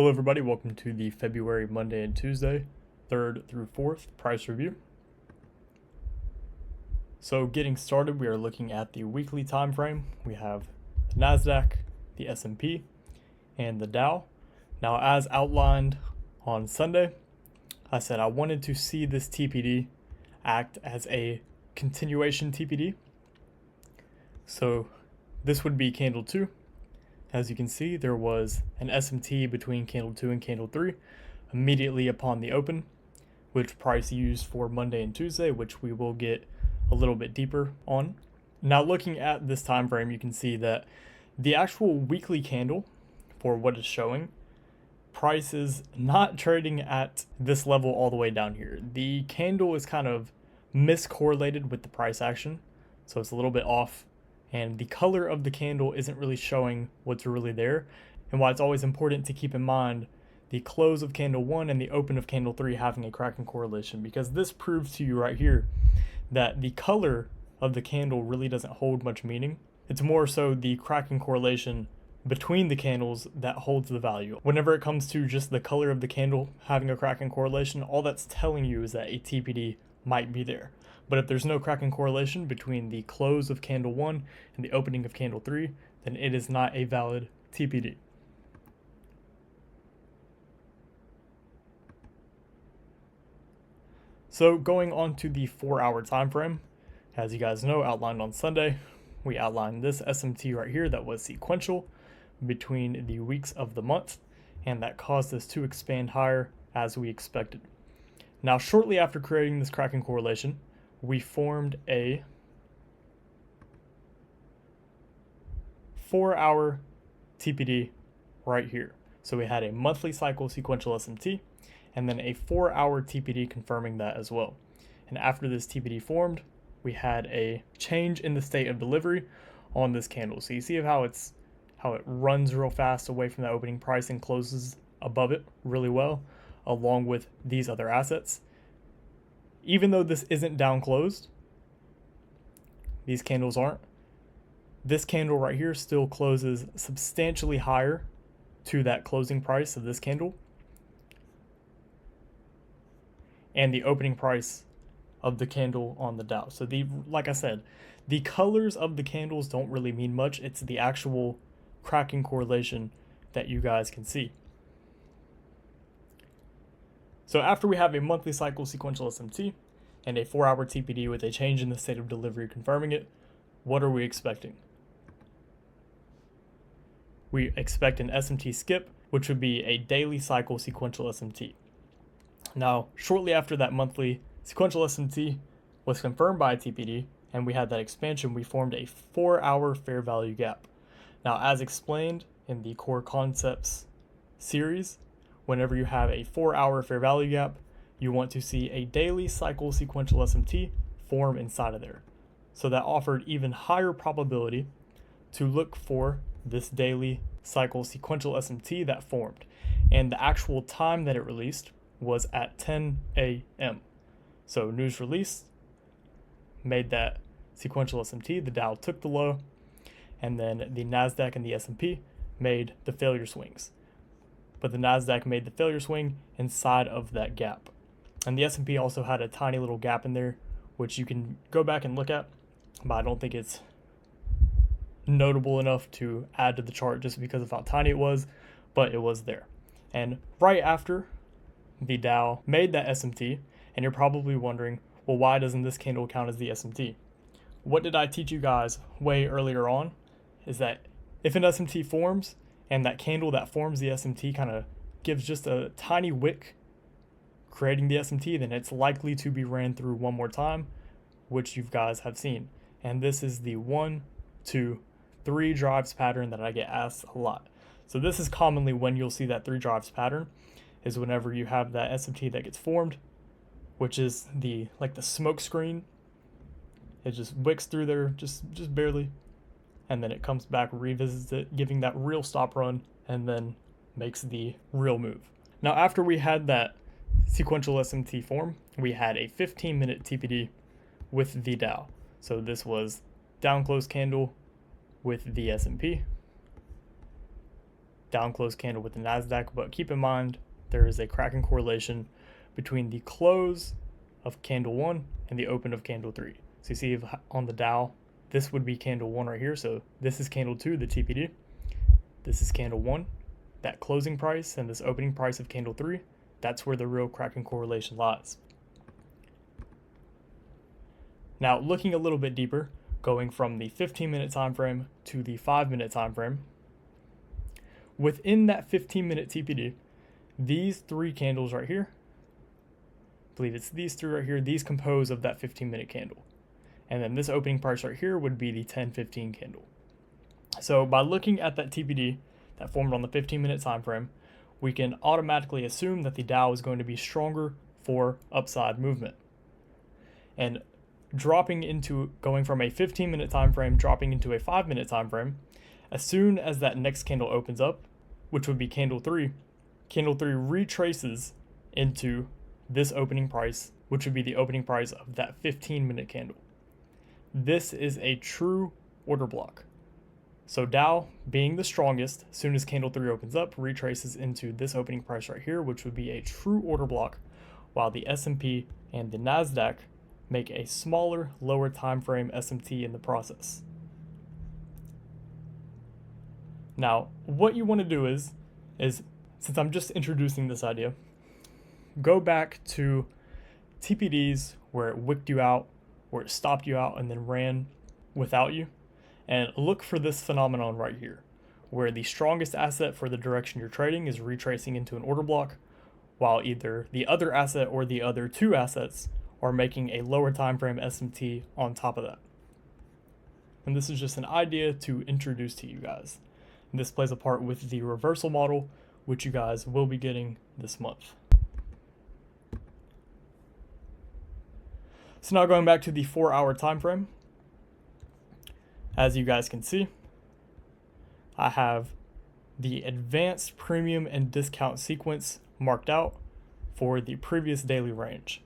Hello everybody, welcome to the February, Monday, and Tuesday, 3rd through 4th price review. So getting started, we are looking at the weekly time frame. We have the NASDAQ, the S&P, and the Dow. Now as outlined on Sunday, I said I wanted to see this TPD act as a continuation TPD. So this would be candle 2. As you can see, there was an SMT between candle 2 and candle 3 immediately upon the open, which price used for Monday and Tuesday, which we will get a little bit deeper on. Now looking at this time frame, you can see that the actual weekly candle for what is showing, price is not trading at this level all the way down here. The candle is kind of miscorrelated with the price action, so it's a little bit off. And the color of the candle isn't really showing what's really there, and why it's always important to keep in mind the close of candle 1 and the open of candle 3 having a Kraken correlation, because this proves to you right here that the color of the candle really doesn't hold much meaning. It's more so the Kraken correlation between the candles that holds the value. Whenever it comes to just the color of the candle having a Kraken correlation, all that's telling you is that a TPD might be there. But if there's no Kraken correlation between the close of candle 1 and the opening of candle 3, then it is not a valid TPD. So going on to the 4-hour time frame, as you guys know, outlined on Sunday, we outlined this SMT right here that was sequential between the weeks of the month, and that caused us to expand higher as we expected. Now shortly after creating this Kraken correlation, we formed a 4-hour TPD right here. So we had a monthly cycle sequential SMT and then a 4-hour TPD confirming that as well. And after this TPD formed, we had a change in the state of delivery on this candle. So you see how it runs real fast away from the opening price and closes above it really well, along with these other assets. Even though this isn't down closed, these candles aren't, this candle right here still closes substantially higher to that closing price of this candle and the opening price of the candle on the Dow. So like I said, the colors of the candles don't really mean much. It's the actual Kraken correlation that you guys can see. So after we have a monthly cycle sequential SMT and a 4-hour TPD with a change in the state of delivery confirming it, what are we expecting? We expect an SMT skip, which would be a daily cycle sequential SMT. Now, shortly after that monthly sequential SMT was confirmed by a TPD and we had that expansion, we formed a 4-hour fair value gap. Now, as explained in the core concepts series, whenever you have a 4-hour fair value gap, you want to see a daily cycle sequential SMT form inside of there. So that offered even higher probability to look for this daily cycle sequential SMT that formed. And the actual time that it released was at 10 a.m. So news release made that sequential SMT, the Dow took the low, and then the NASDAQ and the S&P made the failure swings. But the NASDAQ made the failure swing inside of that gap. And the S&P also had a tiny little gap in there, which you can go back and look at, but I don't think it's notable enough to add to the chart just because of how tiny it was, but it was there. And right after the Dow made that SMT, and you're probably wondering, well, why doesn't this candle count as the SMT? What did I teach you guys way earlier on is that if an SMT forms, and that candle that forms the SMT kind of gives just a tiny wick creating the SMT, then it's likely to be ran through one more time, which you guys have seen. And this is the 1, 2, 3 drives pattern that I get asked a lot. So this is commonly when you'll see that 3 drives pattern, is whenever you have that SMT that gets formed, which is the smoke screen. It just wicks through there just barely, and then it comes back, revisits it, giving that real stop run, and then makes the real move. Now, after we had that sequential SMT form, we had a 15-minute TPD with the Dow. So this was down close candle with the S&P. down close candle with the NASDAQ, but keep in mind there is a cracking correlation between the close of candle 1 and the open of candle 3. So you see on the Dow, this would be candle 1 right here. So this is candle 2, the TPD. This is candle 1, that closing price, and this opening price of candle 3. That's where the real cracking correlation lies. Now, looking a little bit deeper, going from the 15-minute time frame to the 5-minute time frame, within that 15-minute TPD, these 3 candles right here, I believe it's these 3 right here, these compose of that 15-minute candle. And then this opening price right here would be the 10-15 candle. So by looking at that TPD that formed on the 15-minute time frame, we can automatically assume that the Dow is going to be stronger for upside movement. And going from a 15-minute time frame, dropping into a 5-minute time frame, as soon as that next candle opens up, which would be candle 3 retraces into this opening price, which would be the opening price of that 15-minute candle. This is a true order block. So Dow, being the strongest, as soon as candle 3 opens up, retraces into this opening price right here, which would be a true order block, while the S&P and the NASDAQ make a smaller, lower time frame SMT in the process. Now, what you want to do is, since I'm just introducing this idea, go back to TPDs where it wicked you out, where it stopped you out and then ran without you, and look for this phenomenon right here, where the strongest asset for the direction you're trading is retracing into an order block, while either the other asset or the other 2 assets are making a lower time frame SMT on top of that. And this is just an idea to introduce to you guys. And this plays a part with the reversal model, which you guys will be getting this month. So now going back to the 4-hour time frame, as you guys can see, I have the advanced premium and discount sequence marked out for the previous daily range.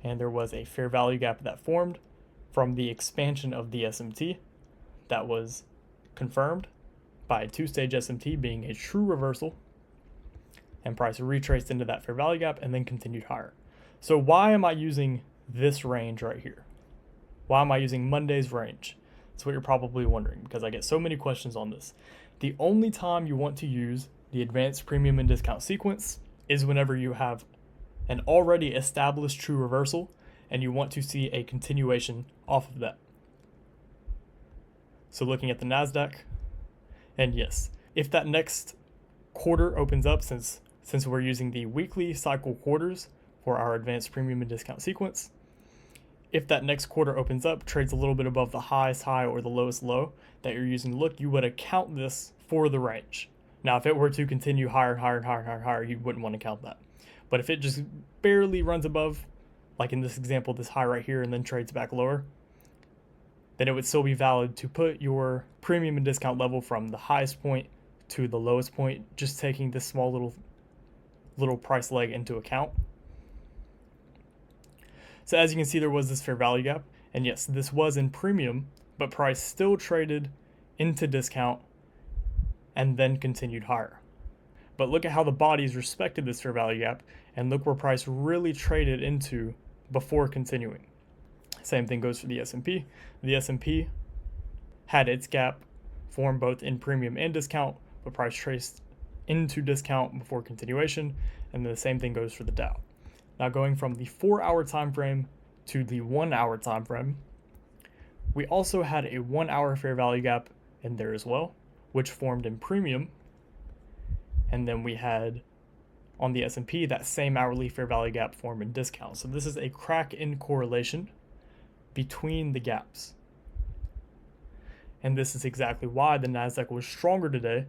And there was a fair value gap that formed from the expansion of the SMT that was confirmed by a 2-stage SMT being a true reversal, and price retraced into that fair value gap and then continued higher. So why am I using this range right here? Why am I using Monday's range? That's what you're probably wondering, because I get so many questions on this. The only time you want to use the advanced premium and discount sequence is whenever you have an already established true reversal and you want to see a continuation off of that. So looking at the NASDAQ, and yes, if that next quarter opens up, since we're using the weekly cycle quarters for our advanced premium and discount sequence, if that next quarter opens up, trades a little bit above the highest high or the lowest low that you're using to look, you would account this for the range. Now, if it were to continue higher and higher and higher and higher and higher, you wouldn't want to count that. But if it just barely runs above, like in this example, this high right here, and then trades back lower, then it would still be valid to put your premium and discount level from the highest point to the lowest point, just taking this small little price leg into account. So as you can see, there was this fair value gap, and yes, this was in premium, but price still traded into discount and then continued higher. But look at how the bodies respected this fair value gap, and look where price really traded into before continuing. Same thing goes for the S&P. The S&P had its gap form both in premium and discount, but price traced into discount before continuation, and the same thing goes for the Dow. Now going from the 4-hour time frame to the 1-hour time frame, we also had a 1-hour fair value gap in there as well, which formed in premium, and then we had on the S&P that same hourly fair value gap formed in discount. So this is a crack in correlation between the gaps. And this is exactly why the NASDAQ was stronger today,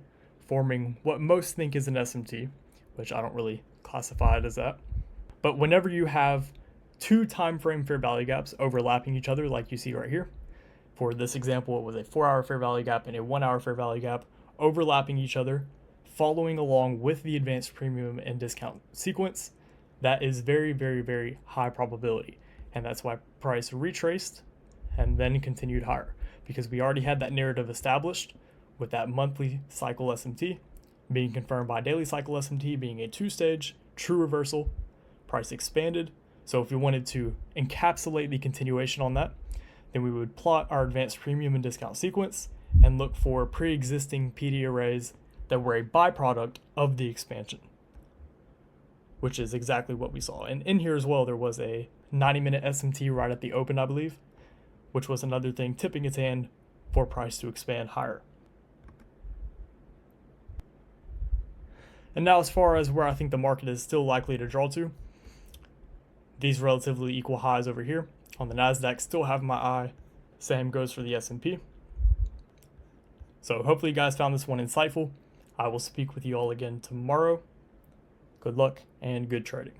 forming what most think is an SMT, which I don't really classify it as that. But whenever you have 2 time frame fair value gaps overlapping each other, like you see right here, for this example, it was a 4-hour fair value gap and a 1-hour fair value gap overlapping each other, following along with the advanced premium and discount sequence, that is very, very, very high probability. And that's why price retraced and then continued higher, because we already had that narrative established with that monthly cycle SMT being confirmed by daily cycle SMT being a two-stage true reversal, price expanded. So if we wanted to encapsulate the continuation on that, then we would plot our advanced premium and discount sequence and look for pre-existing PD arrays that were a byproduct of the expansion, which is exactly what we saw. And in here as well, there was a 90-minute SMT right at the open, I believe, which was another thing tipping its hand for price to expand higher. And now as far as where I think the market is still likely to draw to, these relatively equal highs over here on the NASDAQ still have my eye. Same goes for the S&P. So hopefully you guys found this one insightful. I will speak with you all again tomorrow. Good luck and good trading.